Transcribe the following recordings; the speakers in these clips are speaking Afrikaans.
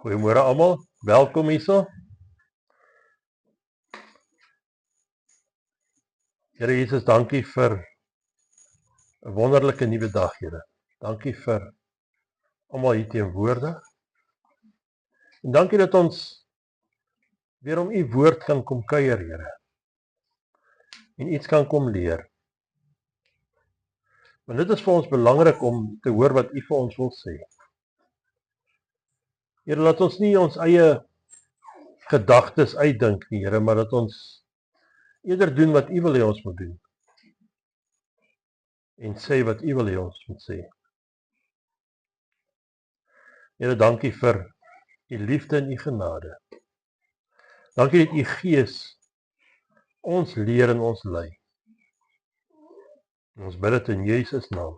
Goeiemôre almal, welkom hierso. Here Jesus, dankie vir 'n wonderlike nuwe dag, Here. Dankie vir almal hier teenwoordig. En dankie dat ons weer om u woord kan kom kuier, Here. En iets kan kom leer. Want dit is vir ons belangrik om te hoor wat u vir ons wil sê. Here, laat ons nie ons eie gedagtes uitdink nie, Here, maar dat ons eerder doen wat u wil hê ons moet doen. En sê wat u wil hê ons moet sê. Here, dankie vir u liefde en u genade. Dankie dat u Gees ons leer en ons lei. En ons bid dit in Jesus naam.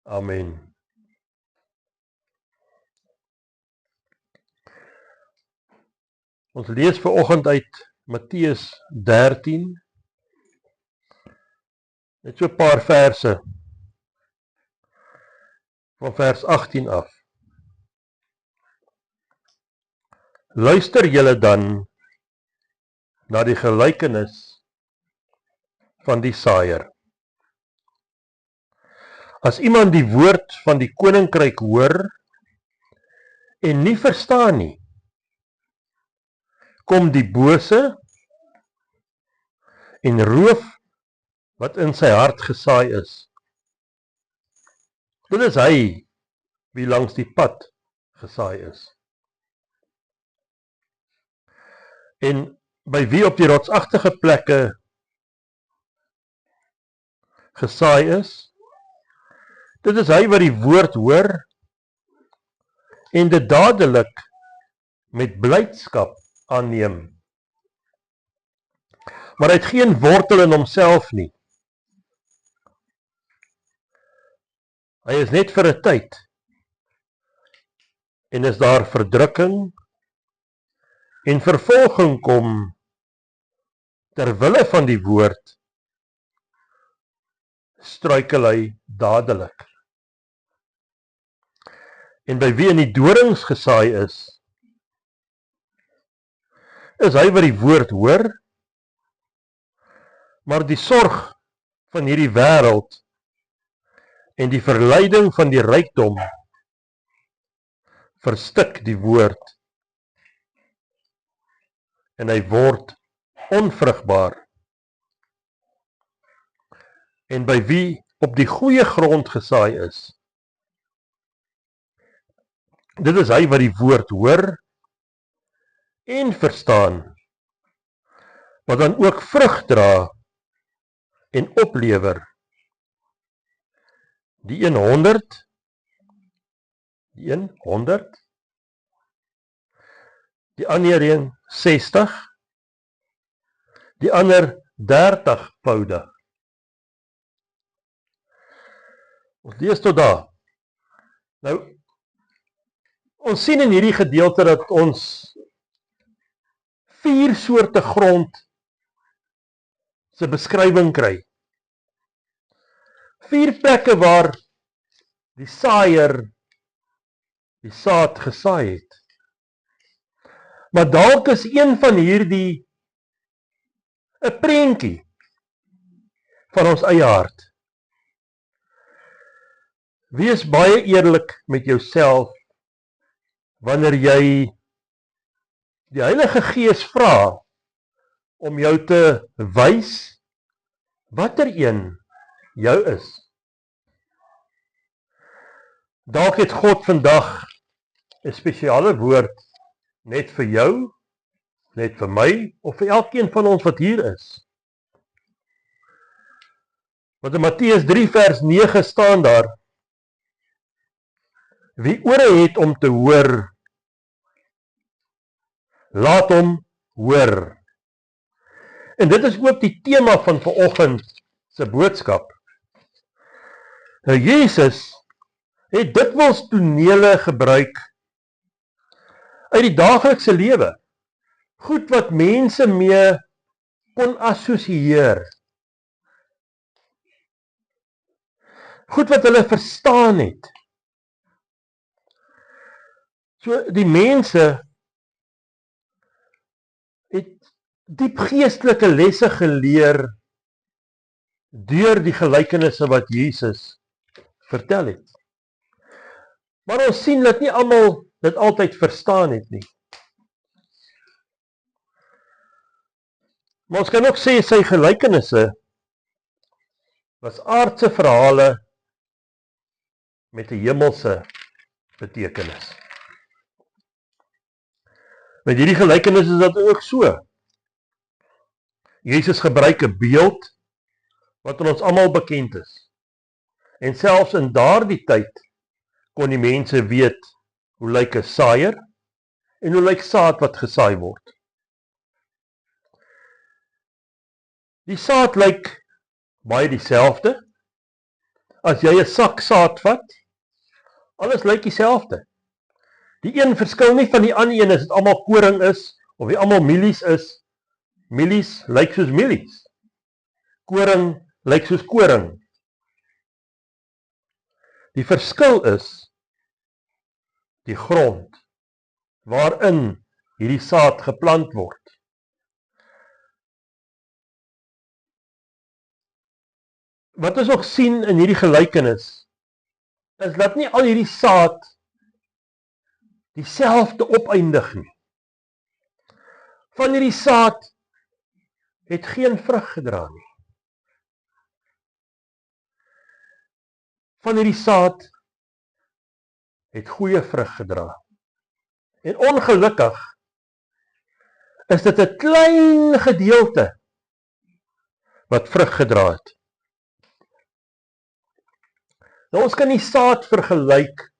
Amen. Ons lees vanoggend uit Matteus 13. Net so 'n paar verse van vers 18 af. Luister julle dan na die gelykenis van die saaier. As iemand die woord van die koninkryk hoor en nie verstaan nie, kom die bose en roof wat in sy hart gesaai is. Dit is hy wie langs die pad gesaai is. En by wie op die rotsagtige plekke gesaai is, dit is hy wat die woord hoor en dit dadelik met blydskap aanneem. Maar hy het geen wortel in homself nie. Hy is net vir 'n tyd en is daar verdrukking en vervolging kom ter wille van die woord, struikel hy dadelik. En by wie in die dorings gesaai is hy wat die woord hoor, maar die sorg van hierdie wêreld en die verleiding van die rykdom verstik die woord en hy word onvrugbaar. En by wie op die goeie grond gesaai is, dit is hy wat die woord hoor en verstaan, wat dan ook vrug dra en oplewer. Die een 100, die ander een 60, die ander 30voudig. Ons lees tot daar. Nou, ons sien in hierdie gedeelte dat ons 4 soorte grond se beskrywing kry. 4 plekke waar die saaier die saad gesaai het. Maar dalk is een van hierdie 'n prentjie van ons eie hart. Wees baie eerlik met jouself wanneer jy die Heilige Gees vra om jou te wys watter een jou is. Dalk het God vandag 'n spesiale woord net vir jou, net vir my, of vir elkeen van ons wat hier is. Want in Matteus 3 vers 9 staan daar, wie ore het om te hoor, laat hom hoor. En dit is ook die tema van vanoggend se boodskap. Nou Jesus het dikwels tonele gebruik uit die daaglikse lewe, goed wat mense mee kon assosieer, goed wat hulle verstaan het. So die mense het diep geestelike lesse geleer deur die gelykenisse wat Jesus vertel het. Maar ons sien dat nie almal dit altyd verstaan het nie. Maar ons kan ook sê sy gelykenisse was aardse verhale met 'n hemelse betekenis. Met hierdie gelykenis is dit ook so. Jesus gebruik 'n beeld wat aan ons almal bekend is. En selfs in daardie tyd kon die mense weet hoe lyk 'n saaier en hoe lyk saad wat gesaai word. Die saad lyk baie dieselfde. As jy 'n sak saad vat, alles lyk dieselfde. Die een verskil nie van die ander een as dit almal koring is of die almal mielies is. Mielies lyk soos mielies. Koring lyk soos koring. Die verskil is die grond waarin hierdie saad geplant word. Wat ons ook sien in hierdie gelykenis is dat nie al hierdie saad dieselfde opeindig nie. Van hierdie saad het geen vrug gedra nie. Van hierdie saad het goeie vrug gedra. En ongelukkig is dit 'n klein gedeelte wat vrug gedra het. Nou ons kan die saad vergelyk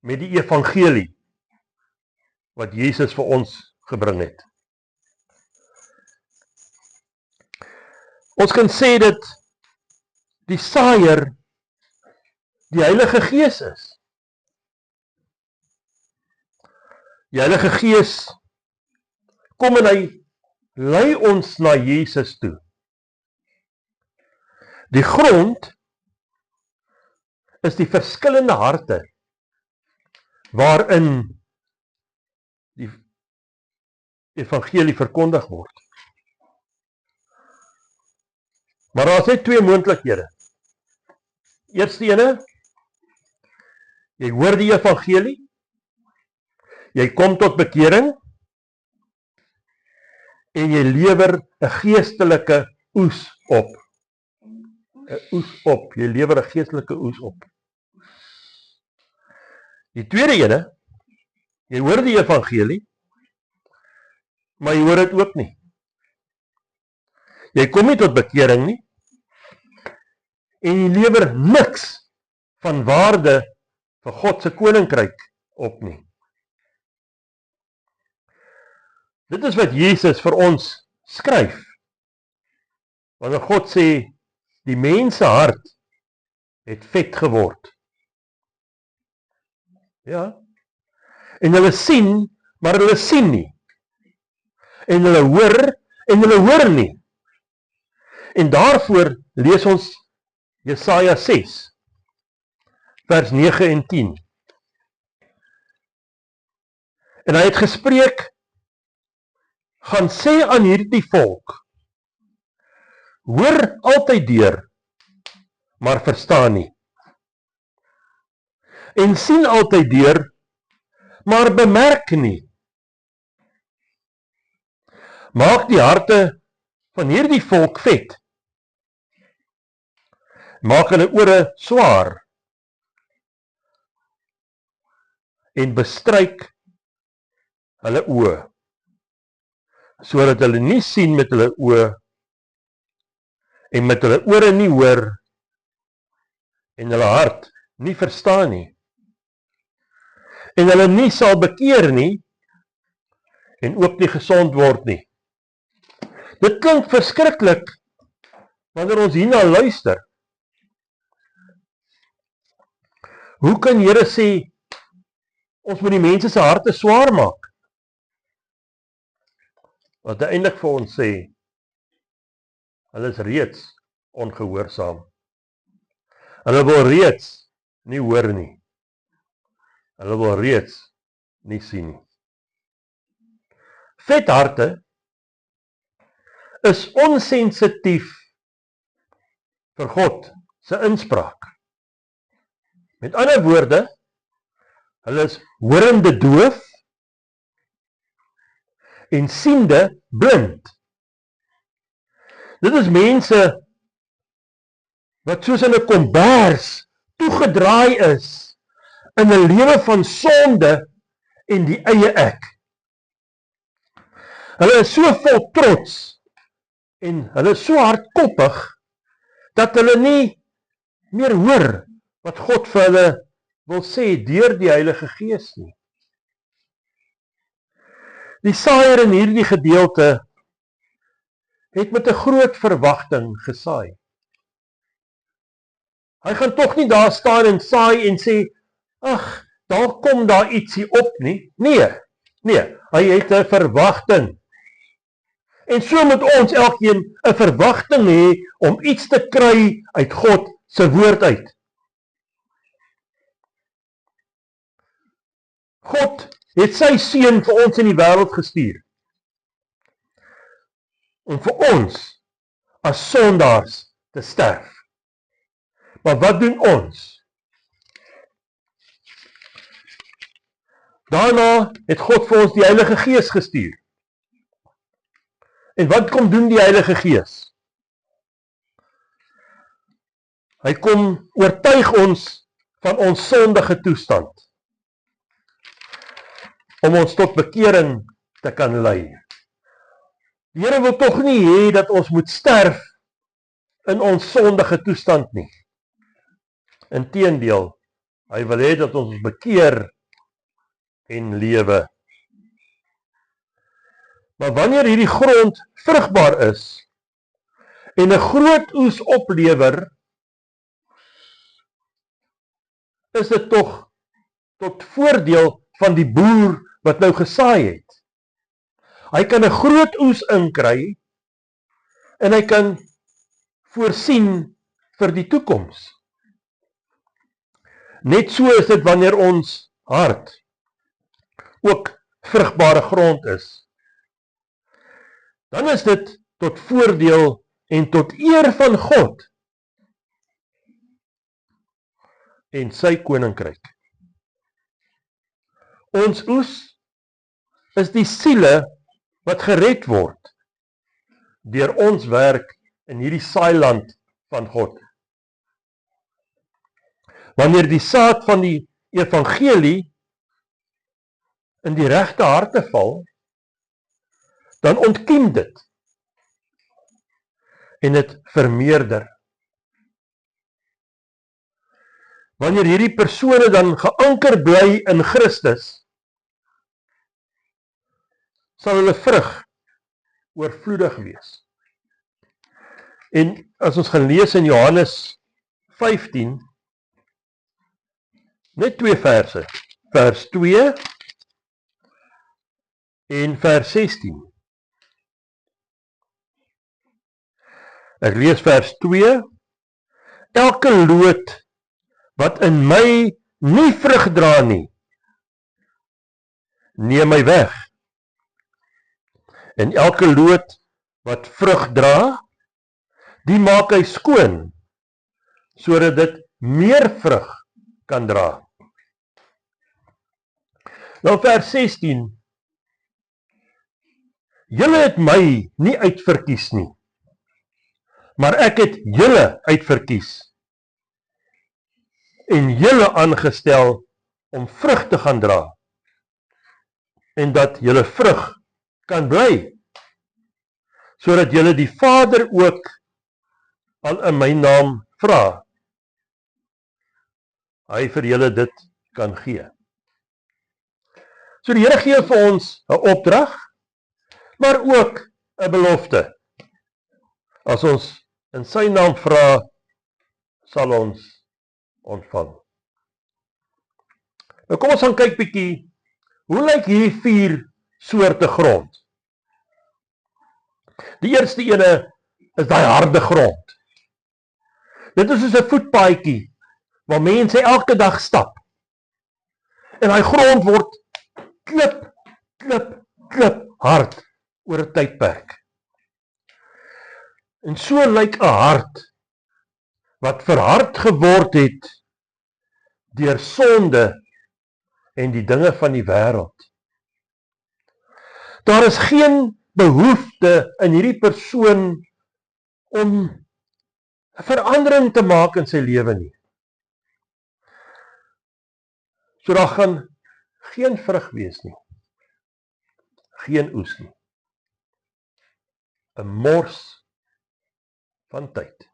met die evangelie wat Jesus vir ons gebring het. Ons kan sê dat die saaier die Heilige Gees is. Die Heilige Gees kom en hy lei ons na Jesus toe. Die grond is die verskillende harte waarin die evangelie verkondig word. Maar daar is net twee moontlikhede. Eerste ene, jy hoor die evangelie, jy kom tot bekering en jy lewer 'n geestelike oes op. 'n Oes op, jy lewer 'n geestelike oes op. Die tweede ene, jy hoor die evangelie, maar jy hoor dit ook nie. Jy kom nie tot bekering nie, en jy lewer niks van waarde vir God se koninkryk op nie. Dit is wat Jesus vir ons skryf. Wanneer God sê, die mense hart het vet geword. Ja. En hulle sien, maar hulle sien nie. En hulle hoor nie. En daarvoor lees ons Jesaja 6, vers 9 en 10. En hy het gespreek, gaan sê aan hierdie volk, hoor altyd deur, maar verstaan nie. En sien altyd deur, maar bemerk nie. Maak die harte van hierdie volk vet. Maak hulle ore swaar. En bestryk hulle oë, sodat hulle nie sien met hulle oë en met hulle ore nie hoor en hulle hart nie verstaan nie. En hulle nie sal bekeer nie en ook nie gesond word nie. Dit klink verskriklik wanneer ons hierna luister. Hoe kan Here sê ons moet die mense se harte swaar maak? Wat hy eintlik vir ons sê, hulle is reeds ongehoorsaam. Hulle wil reeds nie hoor nie. Hulle wil reeds nie sien nie. Vetharte is onsensitief vir God se inspraak. Met ander woorde, hulle is horende doof en siende blind. Dit is mense wat soos in 'n kombers toegedraai is in 'n lewe van sonde en die eie ek. Hulle is so vol trots en hulle is so hardkoppig dat hulle nie meer hoor wat God vir hulle wil sê deur die Heilige Gees nie. Die saaier in hierdie gedeelte het met 'n groot verwagting gesaai. Hy gaan tog nie daar staan en saai en sê, ag, daar kom daar ietsie op nie. Nee, hy het 'n verwagting. En so moet ons elkeen 'n verwagting hê om iets te kry uit God se woord uit. God het sy seun vir ons in die wêreld gestuur. Om vir ons as sondaars te sterf. Maar wat doen ons? Daarna het God vir ons die Heilige Gees gestuur. En wat kom doen die Heilige Gees? Hy kom oortuig ons van ons sondige toestand. Om ons tot bekering te kan lei. Die Here wil tog nie hê dat ons moet sterf in ons sondige toestand nie. Inteendeel, hy wil hê dat ons bekeer en lewe. Maar wanneer hierdie grond vrugbaar is en 'n groot oes oplewer, is dit tog tot voordeel van die boer wat nou gesaai het. Hy kan 'n groot oes inkry en hy kan voorsien vir die toekoms. Net so is dit wanneer ons hart ook vrugbare grond is. Dan is dit tot voordeel en tot eer van God en sy koninkryk. Ons oes is die siele wat gered word deur ons werk in hierdie saailand van God. Wanneer die saad van die evangelie in die regte harte val, dan ontkiem dit en dit vermeerder. Wanneer hierdie persone dan geanker bly in Christus, sal hulle vrug oorvloedig wees. En as ons gaan lees in Johannes 15, net 2 verse, vers 2 en vers 16. Ek lees vers 2, elke loot wat in my nie vrug dra nie, neem my weg. En elke loot wat vrug dra, die maak hy skoon, sodat dit meer vrug kan dra. Nou vers 16, julle het my nie uitverkies nie, maar ek het julle uitverkies en julle aangestel om vrug te gaan dra en dat julle vrug kan bly, sodat julle die Vader ook al in my naam vra, hy vir julle dit kan gee. So die Here gee vir ons 'n opdrag, maar ook 'n belofte. As ons in sy naam vra, sal ons ontvang. Nou kom ons gaan kyk bietjie, hoe lyk hierdie 4 soorte grond? Die eerste ene is daai harde grond. Dit is soos 'n voetpaadjie waar mense elke dag stap. En daai grond word klip, hard oor 'n tydperk. En so lyk 'n hart wat verhard geword het deur sonde en die dinge van die wêreld. Daar is geen behoefte in hierdie persoon om 'n verandering te maak in sy lewe nie. So daar gaan geen vrug wees nie. Geen oes nie. 'n mors van tyd.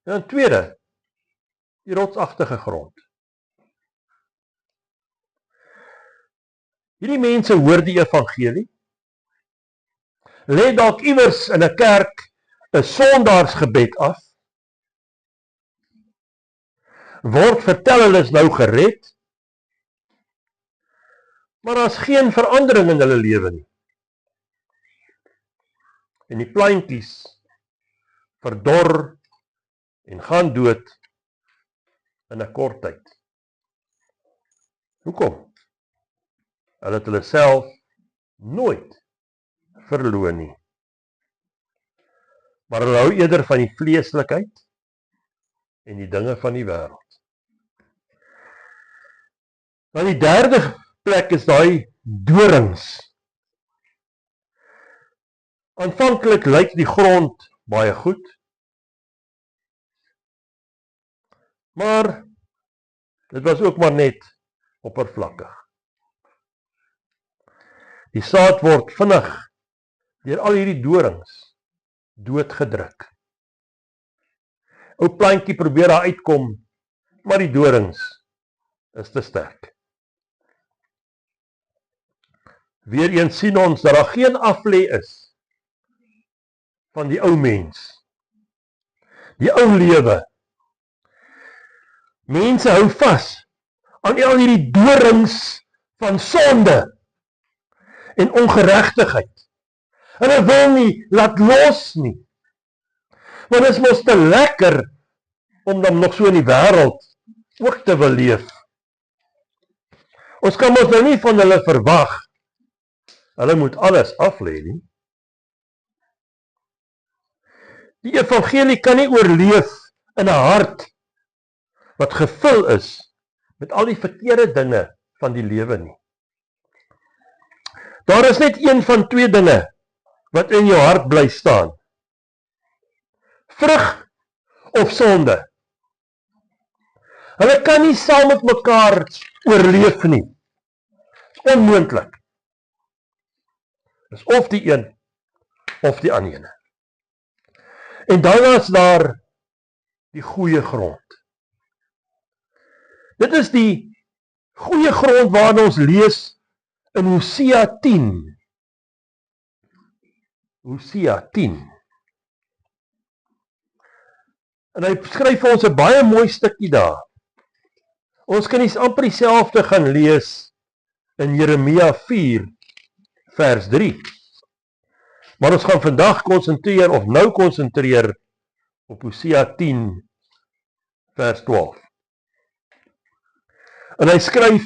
En dan tweede, die rotsagtige grond. Hierdie mense hoor die evangelie, lê dalk iewers in 'n kerk 'n sondaarsgebed af, word vertel hulle is nou gered, maar daar's geen verandering in hulle lewe nie. En die plantjies verdor en gaan dood in 'n kort tyd. Hoekom? Hulle het hulle self nooit verloon nie. Maar hulle hou eerder van die vleeslikheid en die dinge van die wêreld. Dan die derde plek is daai dorings. Aanvanklik lyk die grond baie goed, maar dit was ook maar net oppervlakkig. Die saad word vinnig deur al hierdie dorings doodgedruk. Ou plantjie probeer daar uitkom, maar die dorings is te sterk. Weereens sien ons dat daar geen aflê is van die ou mens, die ou lewe. Mense hou vas aan al hierdie dorings van sonde en ongeregtigheid. Hulle wil nie laat los nie. Want dit is mos te lekker om dan nog so in die wêreld ook te wil leef. Ons kan mos nou nie van hulle verwag hulle moet alles aflê nie. Die evangelie kan nie oorleef in 'n hart wat gevul is met al die verkeerde dinge van die lewe nie. Daar is net een van twee dinge wat in jou hart bly staan. Vrug of sonde. Hulle kan nie saam met mekaar oorleef nie. Dit is onmoontlik. Dit is of die een of die ander ene. En dan is daar die goeie grond. Dit is die goeie grond waarin ons lees in Hosea 10. Hosea 10. En hy skryf vir ons 'n baie mooi stukkie daar. Ons kan nie amper dieselfde gaan lees in Jeremia 4 vers 3. Maar ons gaan vandag konsentreer op Hosea 10 vers 12. En hy skryf: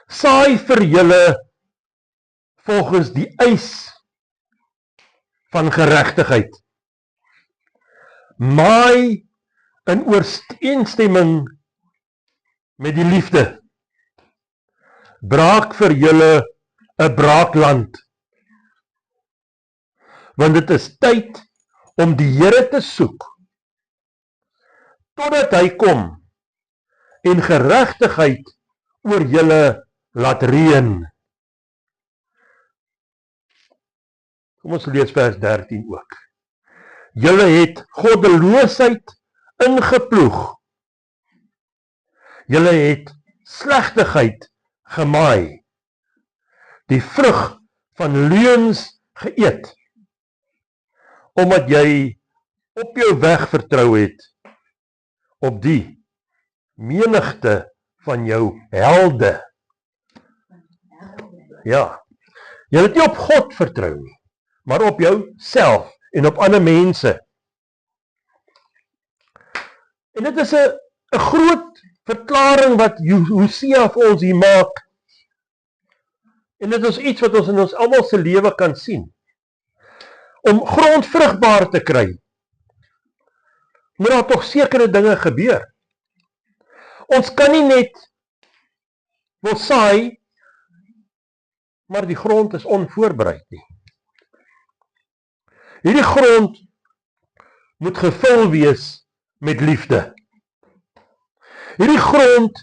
Saai vir julle volgens die eis van geregtigheid. Maai in ooreenstemming met die liefde. Braak vir julle 'n braakland. Want dit is tyd om die Here te soek totdat hy kom en geregtigheid oor julle laat reën. Kom ons lees vers 13 ook. Julle het goddeloosheid ingeploeg. Julle het slegtigheid gemaai. Die vrug van leuns geëet. Omdat jy op jou weg vertrou het op die menigte van jou helde. Ja, jy het nie op God vertrou nie, maar op jouself en op ander mense. En dit is 'n 'n groot verklaring wat Hosea vir ons hier maak. En dit is iets wat ons in ons almal se lewe kan sien. Om grond vrugbaar te kry, moet daar tog sekere dinge gebeur. Ons kan nie net wil saai, maar die grond is onvoorbereid nie. Hierdie grond moet gevul wees met liefde. Hierdie grond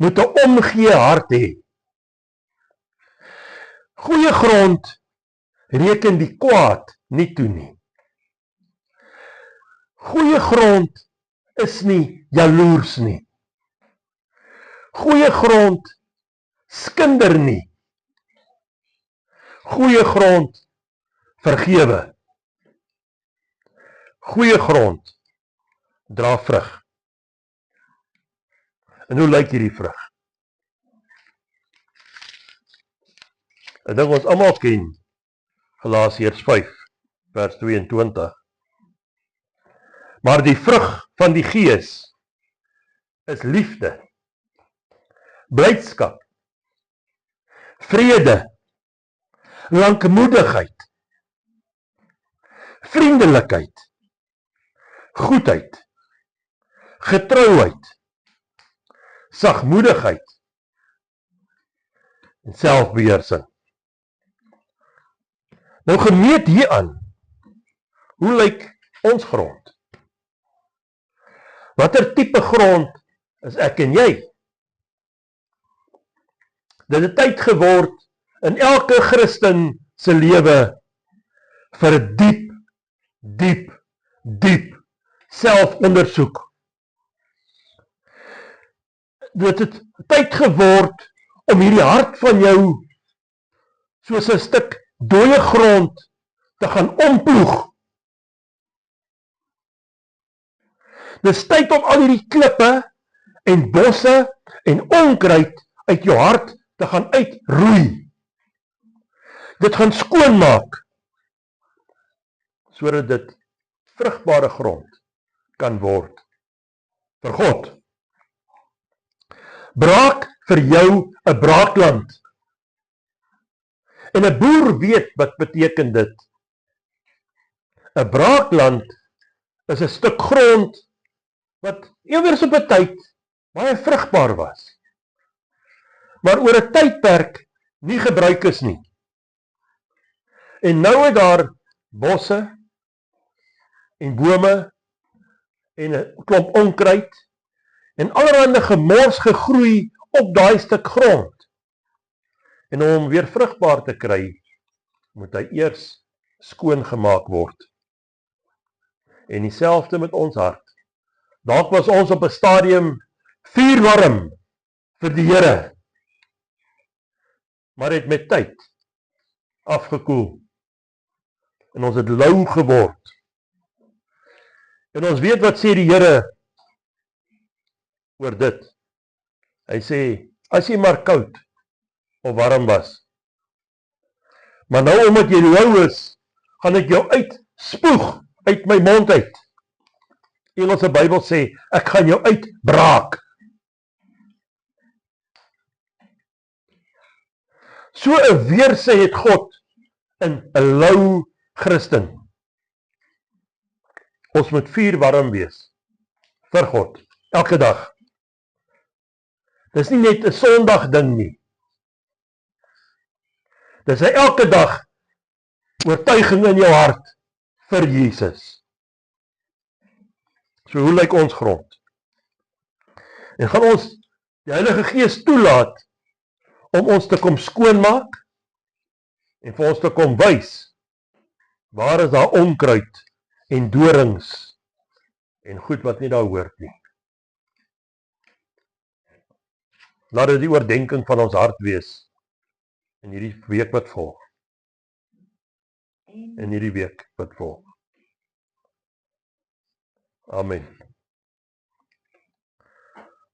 moet 'n omgee hart hê. Goeie grond reken die kwaad nie toe nie. Goeie grond is nie jaloers nie. Goeie grond skinder nie. Goeie grond vergewe. Goeie grond dra vrug. En hoe lyk hierdie vrug? Ek dink ons almal ken Galasiërs 5 vers 22. Maar die vrug van die Gees is liefde, blydskap, vrede, lankmoedigheid, vriendelikheid, goedheid, getrouheid, sagmoedigheid en selfbeheersing. Nou gemeet hieraan, hoe lyk ons grond? Watter tipe grond is ek en jy? Dit het tyd geword in elke Christen se lewe vir diep selfondersoek. Dit het tyd geword om hierdie hart van jou soos 'n stuk dooie grond te gaan omploeg. Dis tyd om al hierdie klippe en bosse en onkruid uit jou hart te gaan uitroei. Dit gaan skoonmaak, sodat dit vrugbare grond kan word vir God. Braak vir jou 'n braakland. En 'n boer weet wat beteken dit. 'n Braakland is 'n stuk grond wat eewers op 'n tyd baie vrugbaar was, maar oor 'n tydperk nie gebruik is nie. En nou het daar bosse en bome en 'n klomp onkruid en allerhande gemors gegroei op daai stuk grond. En om hom weer vrugbaar te kry, moet hy eers skoongemaak word. En dieselfde met ons hart. Dalk was ons op 'n stadium vuurwarm vir die Here, maar het met tyd afgekoel. En ons het lou geword. En ons weet wat sê die Here oor dit. Hy sê, as jy maar koud of warm was, maar nou omdat jy lou is, gaan ek jou uitspoeg uit my mond uit. Engelse Bybel sê, ek gaan jou uitbraak. So 'n weerse het God in 'n lou Christen. Ons moet vuurwarm wees vir God, elke dag. Dis nie net 'n Sondag ding nie. Dis 'n elke dag oortuiging in jou hart vir Jesus. So hoe lyk ons grond? En gaan ons die Heilige Gees toelaat om ons te kom skoonmaak en vir ons te kom wys waar is daar onkruid en dorings en goed wat nie daar hoort nie. Laat dit die oordenking van ons hart wees in hierdie week wat volg. Amen.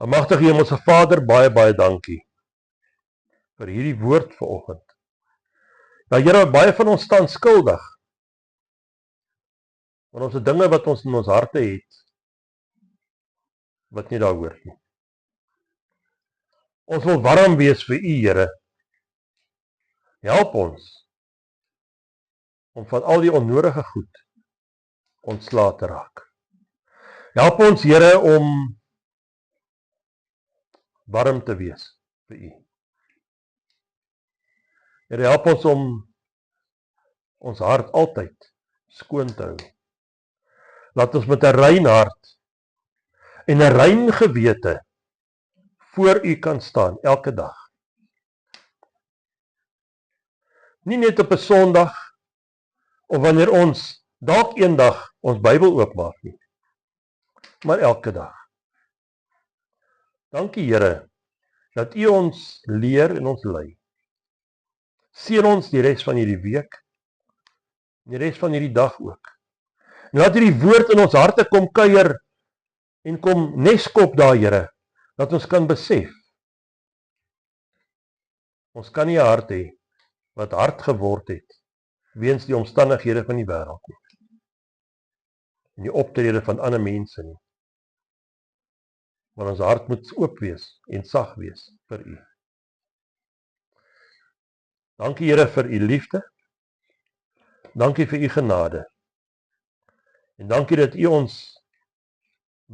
Almagtige Hemelse Vader, baie dankie vir hierdie woord vanoggend. Ja, Here, baie van ons staan skuldig. Want ons het dinge wat ons in ons harte het wat nie daar hoort nie. Ons wil warm wees vir U, Here. Help ons om van al die onnodige goed ontslae te raak. Help ons, Here, om warm te wees vir U. Here, help ons om ons hart altyd skoon te hou. Laat ons met 'n rein hart en 'n rein gewete voor U kan staan elke dag. Nie net op 'n Sondag of wanneer ons dalk eendag ons Bybel oopmaak nie, maar elke dag. Dankie, Here, dat U ons leer en ons lei. Seën ons die res van hierdie week, die res van hierdie dag ook. En laat hierdie woord in ons harte kom kuier en kom neskop daar, Here, dat ons kan besef. Ons kan nie 'n hart hê wat hard geword het weens die omstandighede van die wêreld nie. En die optrede van ander mense nie. Maar ons hart moet oop wees en sag wees vir U. Dankie, Here, vir U liefde. Dankie vir U genade. En dankie dat U ons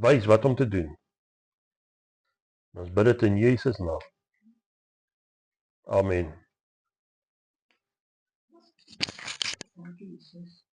wys wat om te doen. Ons bid dit in Jesus naam. Amen. Dankie, Jesus.